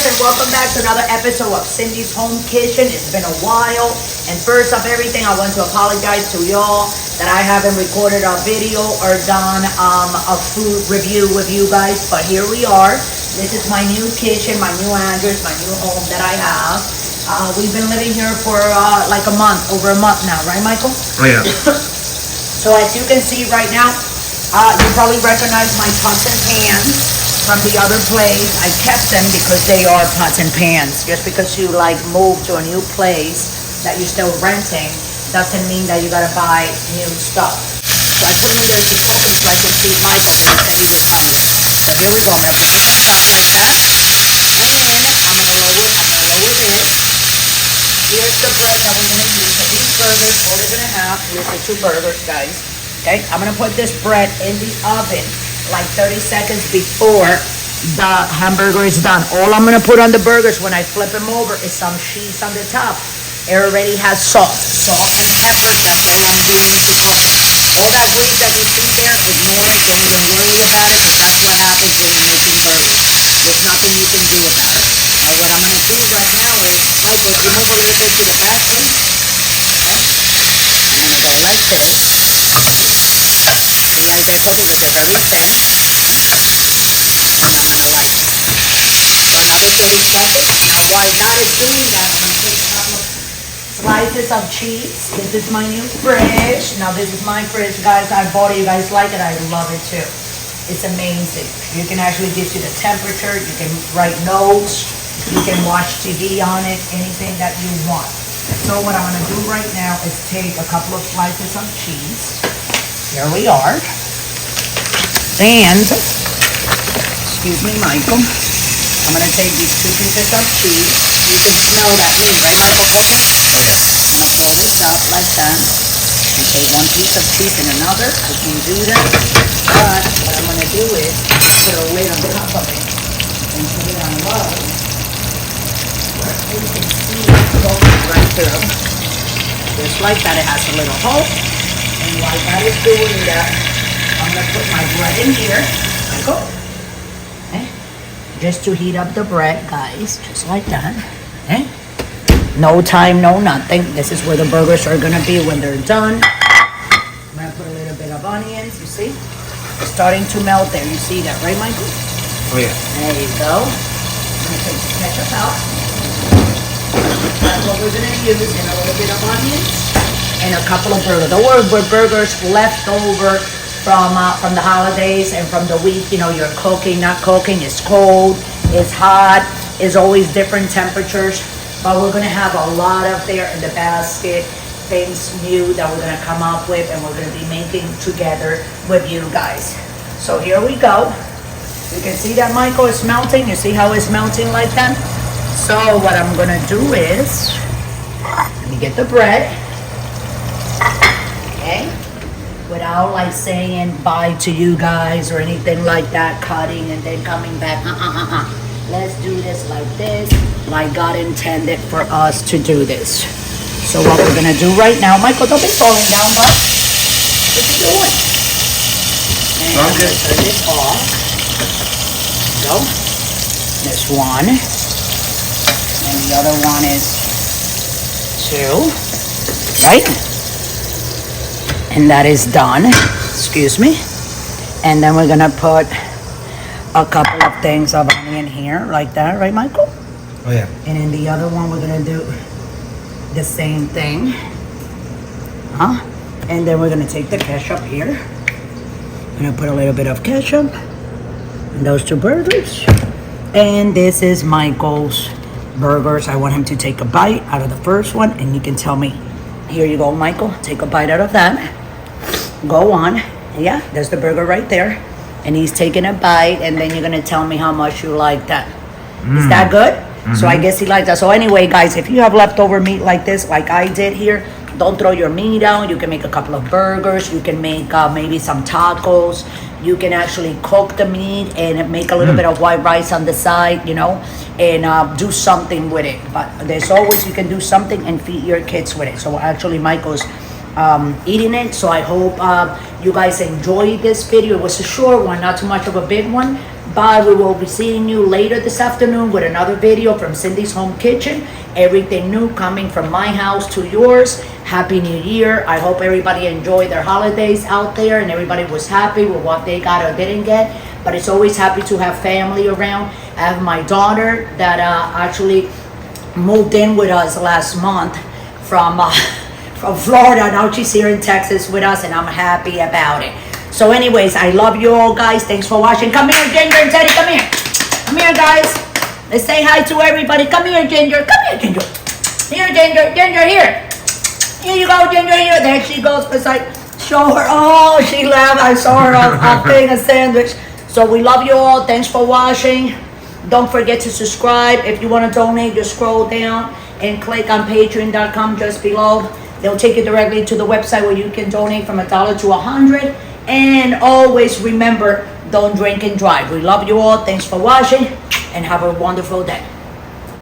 guys, and welcome back to another episode of Cindy's Home Kitchen. It's been a while, and first of everything, I want to apologize to y'all that I haven't recorded a video or done a food review with you guys, but here we are. This is my new kitchen, my new address, my new home that I have. We've been living here for like a month, over a month now, right, Michael? Oh, yeah. So as you can see right now, you probably recognize my pots and pans from the other place. I kept them because they are pots and pans. Just because you like move to a new place that you're still renting doesn't mean that you gotta buy new stuff. So I put them there to keep them so I can see Michael and send you the color. So here we go. I'm gonna put this on top like that. And I'm gonna lower this. Here's the bread that we're gonna use for these burgers. All they're gonna have, here's the 2 burgers, guys. Okay, I'm gonna put this bread in the oven like 30 seconds before the hamburger is done. All I'm gonna put on the burgers when I flip them over is some cheese on the top. It already has salt and pepper. That's all I'm doing to cover. All that grease that you see there, ignore it. Don't even worry about it, because that's what happens when you're making burgers. There's nothing you can do about it. Now what I'm gonna do right now is, Michael, if you move a little bit to the back, please. Okay? I'm gonna go like this. See how it gets a little bit very thin. And I'm gonna like for another 30 seconds. Now while that is doing that, I'm gonna take a couple of slices of cheese. This is my new fridge. Now this is my fridge, guys. I bought it. You guys like it. I love it too. It's amazing. You can actually get you the temperature. You can write notes. You can watch TV on it. Anything that you want. So what I'm gonna do right now is take a couple of slices of cheese. Here we are. And, excuse me, Michael. I'm gonna take these 2 pieces of cheese. You can smell that meat, right, Michael? Cooking? Oh, yeah. I'm gonna fold this up like that. And take 1 piece of cheese and another. I can do that. But what I'm gonna do is put a lid on top of it and put it on low. You can see it going right through. Just like that, it has a little hole. And while that is doing that, I'm gonna put my bread in here. Michael. Okay. Just to heat up the bread, guys. Just like that. Okay. No time, no nothing. This is where the burgers are gonna be when they're done. I'm gonna put a little bit of onions, you see? It's starting to melt there. You see that, right, Michael? Oh, yeah. There you go. I'm gonna take the ketchup out. That's what we're gonna use, and a little bit of onions and a couple of burgers. There were burgers left over from the holidays and from the week. You know, you're cooking, not cooking. It's cold, it's hot, it's always different temperatures. But we're gonna have a lot of there in the basket, things new that we're gonna come up with, and we're gonna be making together with you guys. So here we go. You can see that Michael is melting. You see how it's melting like that? So what I'm gonna do is, let me get the bread. Okay? Without like saying bye to you guys or anything like that, cutting and then coming back. Let's do this like this, like God intended for us to do this. So what we're gonna do right now, Michael, don't be falling down, bud. What you doing? And I'm gonna turn this off. Go. This one. And the other one is 2. Right? And that is done. Excuse me. And then we're gonna put a couple of things of onion here, like that, right, Michael? Oh, yeah. And in the other one, we're gonna do the same thing. And then we're gonna take the ketchup here. I'm gonna put a little bit of ketchup in those 2 burgers. And this is Michael's burgers. I want him to take a bite out of the first one, and you can tell me. Here you go, Michael. Take a bite out of that. Go on. Yeah, there's the burger right there. And he's taking a bite, and then you're gonna tell me how much you like that. Is that good? So I guess he liked that. So anyway, guys, if you have leftover meat like this, like I did here, don't throw your meat out. You can make a couple of burgers. You can make maybe some tacos. You can actually cook the meat and make a little bit of white rice on the side, you know, and do something with it. But there's always, you can do something and feed your kids with it. So actually Michael's eating it. So I hope you guys enjoyed this video. It was a short one, not too much of a big one, But we will be seeing you later this afternoon with another video from Cindy's Home Kitchen. Everything new coming from my house to yours. Happy New Year. I hope everybody enjoyed their holidays out there and everybody was happy with what they got or didn't get. But it's always happy to have family around. I have my daughter that actually moved in with us last month from Florida. Now she's here in Texas with us and I'm happy about it. So anyways, I love you all, guys. Thanks for watching. Come here, Ginger and Teddy. Come here. Come here, guys. Let's say hi to everybody. Come here, Ginger. Come here, Ginger. Here, Ginger. Ginger, here. Here you go, Ginger. Here. There she goes. Because I show her. Oh, she laughed. I saw her thing, a sandwich. So we love you all. Thanks for watching. Don't forget to subscribe. If you want to donate, just scroll down and click on patreon.com just below. They'll take you directly to the website where you can donate from $1 to $100. And always remember, don't drink and drive. We love you all. Thanks for watching and have a wonderful day.